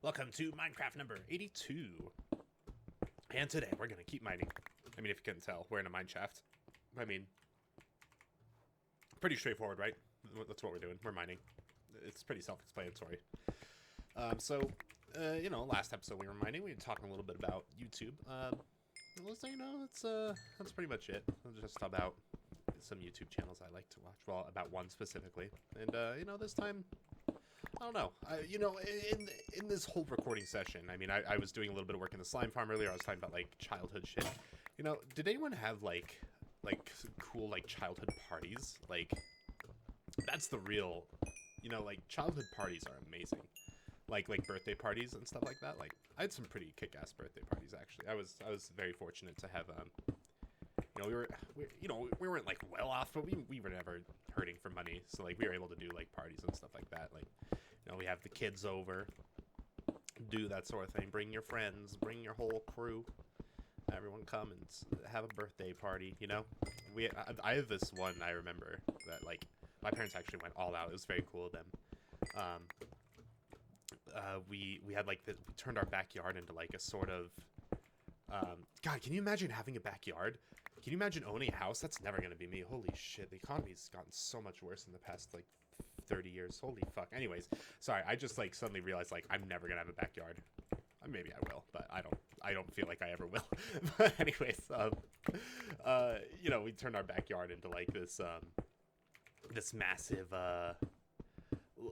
Welcome to Minecraft number 82. And today we're going to keep mining. I mean, if you couldn't tell, we're in a mine shaft. I mean, pretty straightforward, right? That's what we're doing. We're mining. It's pretty self-explanatory. Last episode we were mining. We were talking a little bit about YouTube. That's pretty much it. Just about some YouTube channels I like to watch. Well, about one specifically. And, this time, I don't know. In this whole recording session, I mean, I was doing a little bit of work in the slime farm earlier. I was talking about, like, childhood shit. Did anyone have, like cool, like, childhood parties? Like, that's the real, childhood parties are amazing. Like birthday parties and stuff like that. Like, I had some pretty kick-ass birthday parties, actually. I was very fortunate to have, we weren't, like, well off, but we were never hurting for money. So, like, we were able to do, like, parties and stuff like that. Like, we have the kids over, do that sort of thing. Bring your friends, bring your whole crew. Everyone come and have a birthday party, I have this one I remember that, like, my parents actually went all out. It was very cool of them. We had, like, we turned our backyard into, like, a sort of, God, can you imagine having a backyard? Can you imagine owning a house? That's never going to be me. Holy shit, the economy's gotten so much worse in the past, like, 30 years. Holy fuck. Anyways, sorry, I just, like, suddenly realized, like, I'm never going to have a backyard. Maybe I will, but I don't feel like I ever will. But anyways, we turned our backyard into, like, this massive,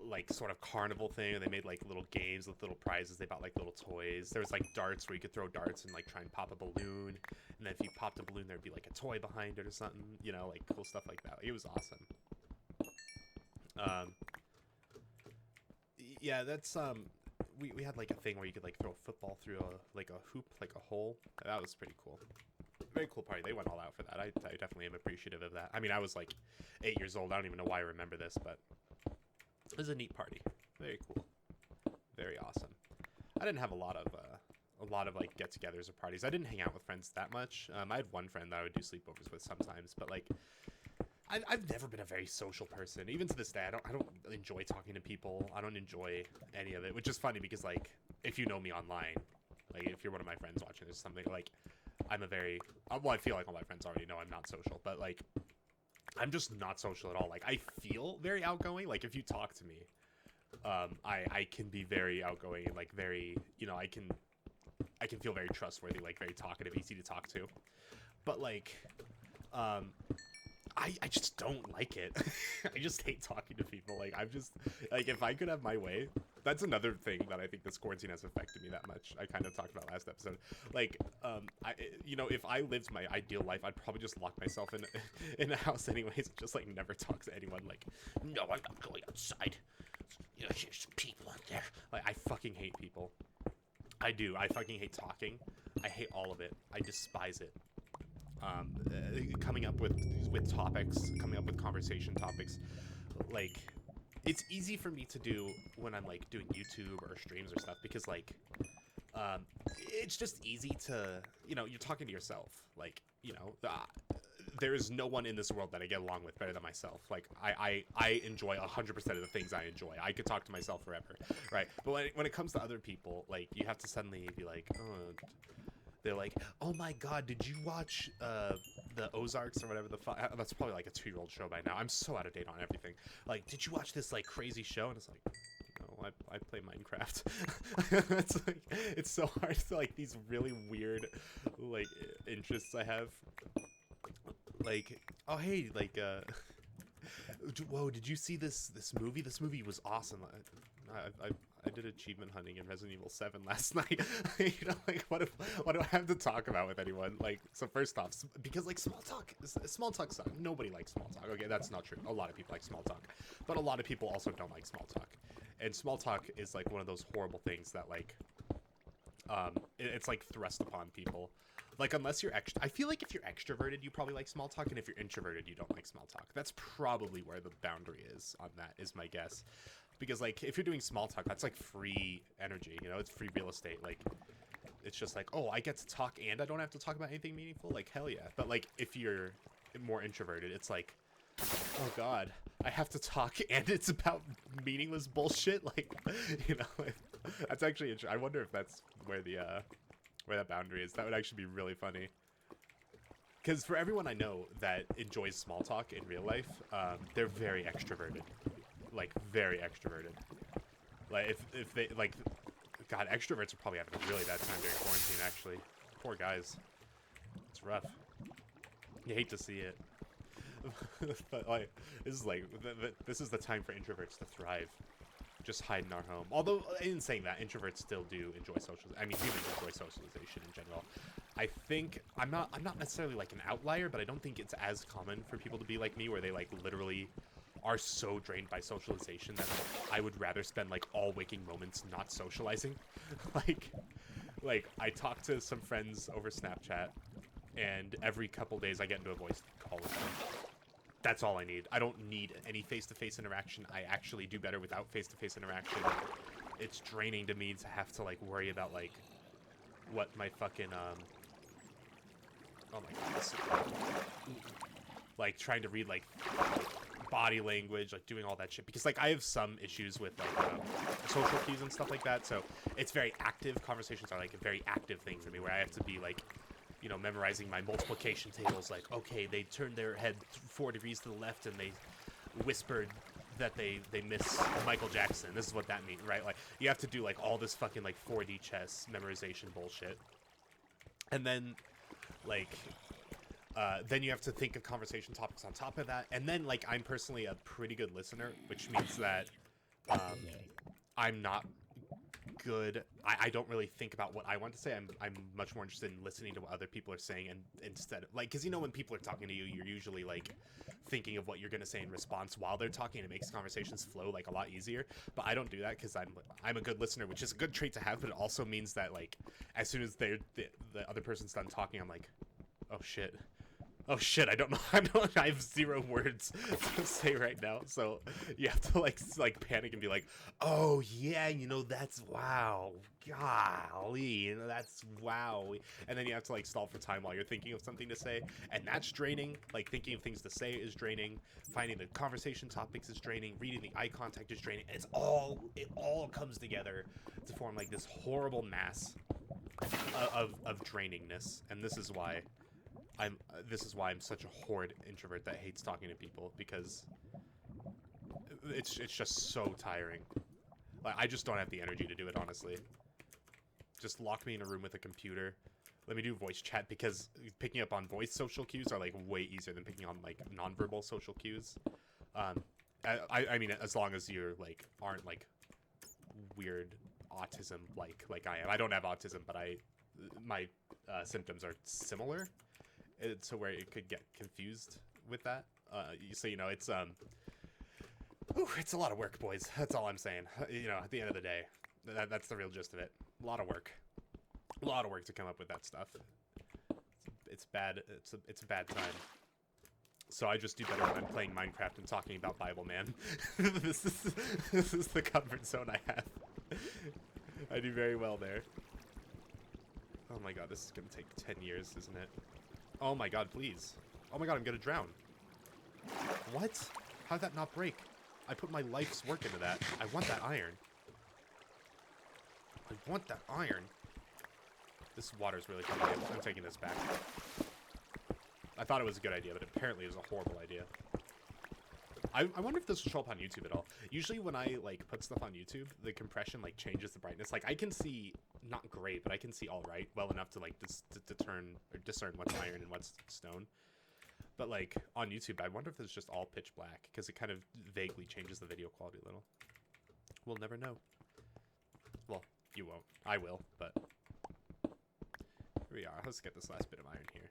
like, sort of carnival thing. They made, like, little games with little prizes. They bought, like, little toys. There was, like, darts where you could throw darts and, like, try and pop a balloon. And then if you popped a balloon, there'd be, like, a toy behind it or something. Like, cool stuff like that. It was awesome. Yeah, that's, we had, like, a thing where you could, like, throw a football through a hoop, like a hole. That was pretty cool. Very cool party. They went all out for that. I definitely am appreciative of that. I mean, I was, like, 8 years old. I don't even know why I remember this, but it was a neat party. Very cool. Very awesome. I didn't have a lot of like, get-togethers or parties. I didn't hang out with friends that much. I had one friend that I would do sleepovers with sometimes, but, like, I've never been a very social person. Even to this day, I don't enjoy talking to people. I don't enjoy any of it, which is funny because, like, if you know me online, like, if you're one of my friends watching this or something, like, I feel like all my friends already know I'm not social, but, like, I'm just not social at all. Like, I feel very outgoing. Like, if you talk to me, I can be very outgoing and, like, very, I can feel very trustworthy, like, very talkative, easy to talk to. But, like, I just don't like it. I just hate talking to people. Like, I'm just, like, if I could have my way, that's another thing that I think this quarantine has affected me that much. I kind of talked about last episode. Like, if I lived my ideal life, I'd probably just lock myself in a house anyways, and just, like, never talk to anyone. Like, no, I'm not going outside. There's people out there. Like, I fucking hate people. I do. I fucking hate talking. I hate all of it. I despise it. Coming up with topics, coming up with conversation topics, like, it's easy for me to do when I'm, like, doing YouTube or streams or stuff, because, like, it's just easy to, you're talking to yourself, like, there is no one in this world that I get along with better than myself. Like, I enjoy 100% of the things I enjoy. I could talk to myself forever, right? But when it comes to other people, like, you have to suddenly be like, oh, they're like, oh my god, did you watch the Ozarks or whatever the fuck? That's probably like a 2-year-old show by now. I'm so out of date on everything. Like, did you watch this, like, crazy show? And it's like, no, I play Minecraft. It's like, it's so hard to, like, these really weird, like, interests I have. Like, oh hey, like, whoa, did you see this movie? This movie was awesome. I did achievement hunting in Resident Evil 7 last night. Like, what do I have to talk about with anyone? Like, so first off, because, like, small talk sucks. Nobody likes small talk. Okay, that's not true. A lot of people like small talk, but a lot of people also don't like small talk. And small talk is, like, one of those horrible things that, like, it's, like, thrust upon people. Like, unless you're I feel like if you're extroverted, you probably like small talk, and if you're introverted, you don't like small talk. That's probably where the boundary is on that, is my guess. Because, like, if you're doing small talk, that's, like, free energy, it's free real estate. Like, it's just like, oh, I get to talk and I don't have to talk about anything meaningful? Like, hell yeah. But, like, if you're more introverted, it's like, oh god, I have to talk and it's about meaningless bullshit. Like, like, That's actually I wonder if that's where that boundary is. That would actually be really funny. Because for everyone I know that enjoys small talk in real life, they're very extroverted. Like, very extroverted. Like, if they, like, God, extroverts are probably having a really bad time during quarantine, actually. Poor guys. It's rough. You hate to see it. But, like, this is the time for introverts to thrive. Just hide in our home. Although, in saying that, introverts still do enjoy humans enjoy socialization in general. I think, I'm not necessarily, like, an outlier, but I don't think it's as common for people to be like me, where they, like, literally are so drained by socialization that I would rather spend, like, all waking moments not socializing. like, I talk to some friends over Snapchat, and every couple days I get into a voice call with them. That's all I need. I don't need any face-to-face interaction. I actually do better without face-to-face interaction. It's draining to me to have to, like, worry about, like, what my fucking, oh my god. Like, trying to read, like, body language, like, doing all that shit. Because, like, I have some issues with, like, social cues and stuff like that, so it's very active. Conversations are, like, a very active thing for me, where I have to be, like, you know, memorizing my multiplication tables, like, okay, they turned their head 4 degrees to the left and they whispered that they miss Michael Jackson. This is what that means, right? Like, you have to do, like, all this fucking, like, 4D chess memorization bullshit. And then, like, then you have to think of conversation topics on top of that. And then, like, I'm personally a pretty good listener, which means that I'm not good. I don't really think about what I want to say. I'm much more interested in listening to what other people are saying, and instead of, like, because, you know, when people are talking to you, you're usually, like, thinking of what you're gonna say in response while they're talking. It makes conversations flow, like, a lot easier. But I don't do that because I'm a good listener, which is a good trait to have, but it also means that, like, as soon as the other person's done talking, I'm like, oh shit. Oh shit, I don't know. I have 0 words to say right now. So you have to, like panic and be like, oh yeah, you know, that's wow. Golly, you know, that's wow. And then you have to, like, stall for time while you're thinking of something to say. And that's draining. Like, thinking of things to say is draining. Finding the conversation topics is draining. Reading the eye contact is draining. And it all comes together to form, like, this horrible mass of drainingness. And this is why I'm such a horrid introvert that hates talking to people, because it's just so tiring. Like, I just don't have the energy to do it, honestly. Just lock me in a room with a computer. Let me do voice chat, because picking up on voice social cues are, like, way easier than picking on, like, nonverbal social cues. I mean, as long as you're, like, aren't, like, weird autism like I am. I don't have autism, but my symptoms are similar. So where it could get confused with that. So, you know, it's it's a lot of work, boys. That's all I'm saying. You know, at the end of the day, that's the real gist of it. A lot of work to come up with that stuff. It's bad. It's a bad time. So I just do better when I'm playing Minecraft and talking about Bible, man. This is the comfort zone I have. I do very well there. Oh my god, this is gonna take 10 years, isn't it? Oh my god, please. Oh my god, I'm gonna drown. What? How'd that not break? I put my life's work into that. I want that iron. I want that iron. This water's really coming in. I'm taking this back. I thought it was a good idea, but apparently it was a horrible idea. I wonder if this will show up on YouTube at all. Usually when I, like, put stuff on YouTube, the compression, like, changes the brightness. Like, I can see, not great, but I can see all right, well enough to, like, discern what's iron and what's stone. But, like, on YouTube, I wonder if it's just all pitch black, because it kind of vaguely changes the video quality a little. We'll never know. Well, you won't. I will, but here we are. Let's get this last bit of iron here.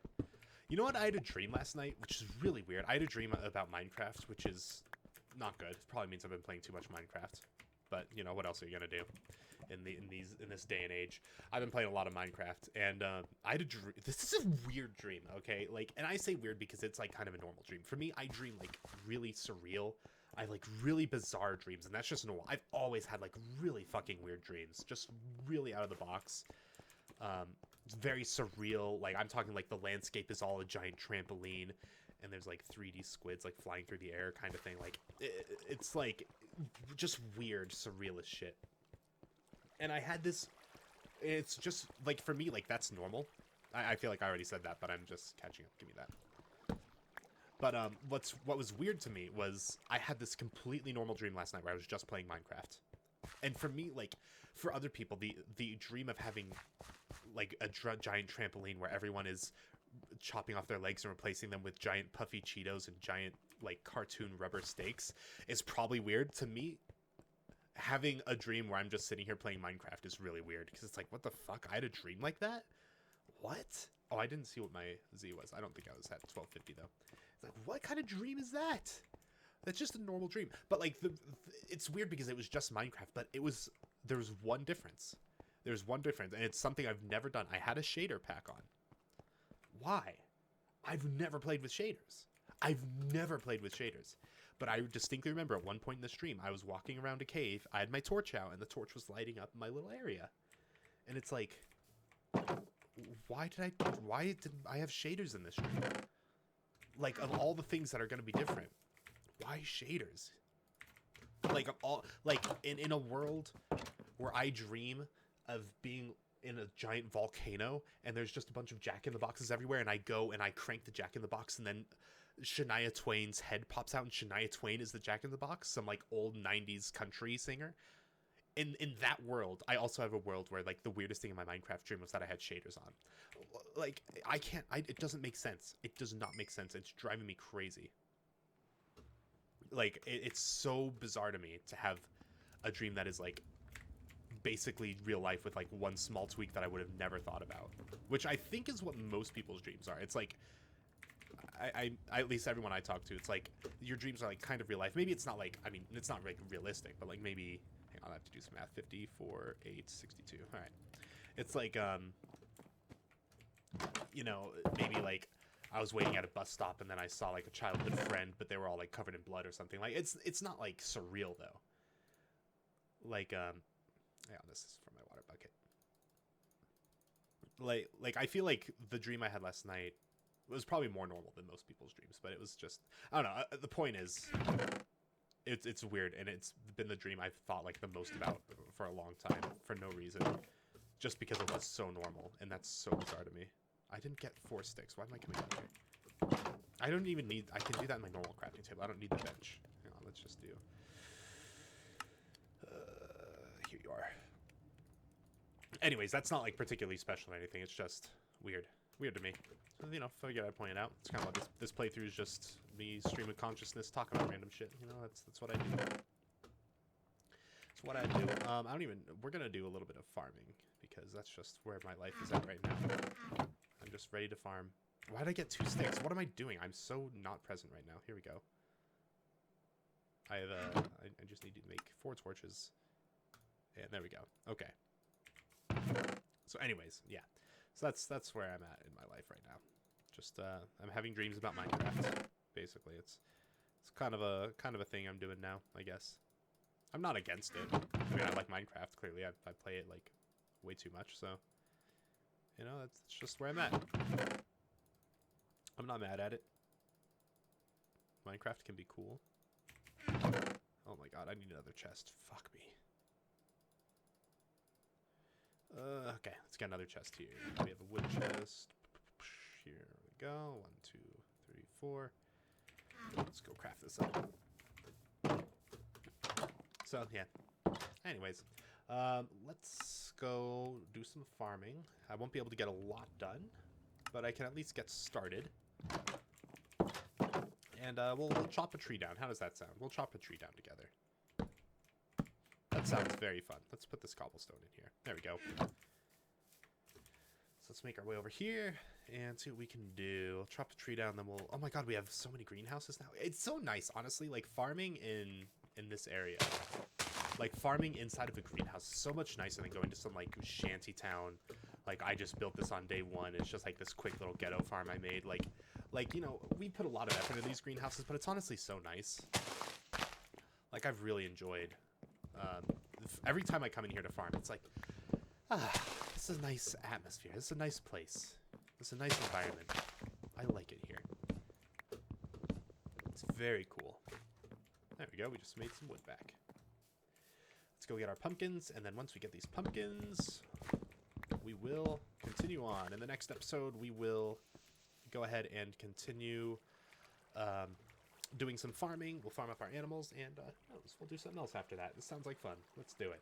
You know what? I had a dream last night, which is really weird. I had a dream about Minecraft, which is not good. It probably means I've been playing too much Minecraft. But, you know, what else are you gonna do in this day and age? I've been playing a lot of Minecraft, and I had a dream. This is a weird dream, okay? Like, and I say weird because it's, like, kind of a normal dream. For me, I dream, like, really surreal. I have, like, really bizarre dreams, and that's just normal. I've always had, like, really fucking weird dreams. Just really out of the box. It's very surreal. Like, I'm talking, like, the landscape is all a giant trampoline, and there's, like, 3D squids, like, flying through the air kind of thing. Like, it's, like, just weird, surrealist shit. And I had this, it's just, like, for me, like, that's normal. I feel like I already said that, but I'm just catching up. Give me that. But what was weird to me was I had this completely normal dream last night where I was just playing Minecraft. And for me, like, for other people, the dream of having, like, a giant trampoline where everyone is chopping off their legs and replacing them with giant puffy Cheetos and giant, like, cartoon rubber steaks is probably weird. To me, having a dream where I'm just sitting here playing Minecraft is really weird, because it's like, what the fuck? I had a dream like that? What? Oh, I didn't see what my Z was. I don't think I was at 1250, though. It's like, what kind of dream is that? That's just a normal dream. But, like, it's weird because it was just Minecraft, but there was one difference. There's one difference, and it's something I've never done. I had a shader pack on. Why? I've never played with shaders. I've never played with shaders. But I distinctly remember at one point in the stream, I was walking around a cave, I had my torch out, and the torch was lighting up my little area. And it's like, why did I have shaders in this stream? Like, of all the things that are going to be different, why shaders? Like, in a world where I dream of being in a giant volcano and there's just a bunch of Jack-in-the-Boxes everywhere, and I go and I crank the Jack-in-the-Box, and then Shania Twain's head pops out, and Shania Twain is the Jack-in-the-Box, some, like, old 90s country singer. In that world, I also have a world where, like, the weirdest thing in my Minecraft dream was that I had shaders on. Like, it doesn't make sense. It does not make sense. It's driving me crazy. Like, it's so bizarre to me to have a dream that is, like, basically real life with, like, one small tweak that I would have never thought about. Which I think is what most people's dreams are. It's like, I at least everyone I talk to, it's like, your dreams are, like, kind of real life. Maybe it's not, like, I mean, it's not, like, realistic, but, like, maybe... I'll have to do some math. 54, 8, 62. All right. It's like, you know, maybe like I was waiting at a bus stop and then I saw like a childhood friend, but they were all like covered in blood or something. Like, it's not like surreal though. Like, yeah, this is from my water bucket. Like I feel like the dream I had last night was probably more normal than most people's dreams, but it was just, I don't know. The point is, it's weird, and it's been the dream I've thought like the most about for a long time for no reason, just because it was so normal, and that's so bizarre to me. I didn't get 4 sticks. Why am I coming out here? I don't even need, I can do that in my normal crafting table. I don't need the bench. Hang on, let's just do, here you are. Anyways, that's not like particularly special or anything. It's just weird to me. So, you know, figured I'd point it out. It's kind of what this playthrough is, just me stream of consciousness talking about random shit. You know, that's what I do. That's what I do. I don't even, we're gonna do a little bit of farming because that's just where my life is at right now. I'm just ready to farm. Why did I get 2 sticks? What am I doing? I'm so not present right now. Here we go. I have I just need to make 4 torches. And there we go. Okay. So anyways, yeah. So that's where I'm at in my life right now. Just I'm having dreams about Minecraft. Basically, it's kind of a thing I'm doing now, I guess. I'm not against it. I mean, I like Minecraft. Clearly, I play it like way too much. So, you know, that's just where I'm at. I'm not mad at it. Minecraft can be cool. Oh my god, I need another chest. Fuck me. Okay, let's get another chest here. We have a wood chest. Here we go. 1, 2, 3, 4. Let's go craft this up. So, yeah. Anyways, let's go do some farming. I won't be able to get a lot done, but I can at least get started. And we'll chop a tree down. How does that sound? We'll chop a tree down together. That sounds very fun. Let's put this cobblestone in here. There we go. So let's make our way over here and see what we can do. I'll chop the tree down, then we'll... Oh my god, we have so many greenhouses now. It's so nice, honestly. Like, farming in this area. Like, farming inside of a greenhouse is so much nicer than going to some, like, shanty town. Like, I just built this on day 1. It's just, like, this quick little ghetto farm I made. Like, you know, we put a lot of effort into these greenhouses, but it's honestly so nice. Like, I've really enjoyed... every time I come in here to farm, it's like, this is a nice atmosphere. This is a nice place. This is a nice environment. I like it here. It's very cool. There we go. We just made some wood back. Let's go get our pumpkins, and then once we get these pumpkins, we will continue on. In the next episode, we will go ahead and continue doing some farming. We'll farm up our animals, and who knows, we'll do something else after that. This sounds like fun. Let's do it.